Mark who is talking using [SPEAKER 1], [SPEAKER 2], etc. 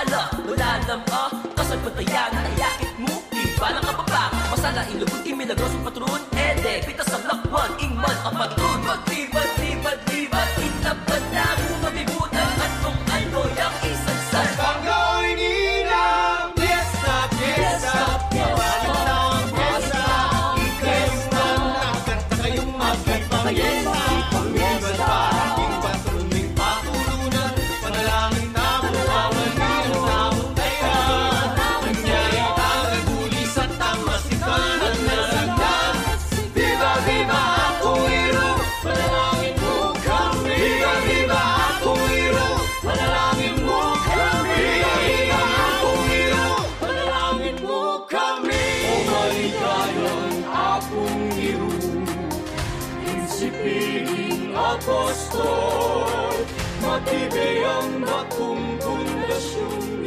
[SPEAKER 1] Ala, wala nama, kasagbatayan, nayakit mo, di ba lang kababa? Masala ilubot, imilagros ang patron, ede, pita sa lakwan, ingman ang patron. Magtibad, libad, libad, inabad na mo, mabibutan, at kung ano yung isansal.
[SPEAKER 2] Pagkaoy ninang, fiesta, fiesta, mabalik na ang fiesta. Fiesta, nakakanta kayong magpipangesta. Pag-ibad pa, aking patron, may patulunan, panalangin na buwawan niyo na mong kaya. Nangyari tagagulis at tamasikan at nasagdan. Viva, viva, akong hero, panalangin mo kami. Viva, viva, akong hero, panalangin mo kami. Viva, viva, akong hero, panalangin mo kami. O maligayang akong hero, insipiling apostol, matibay ang batong pundasyon.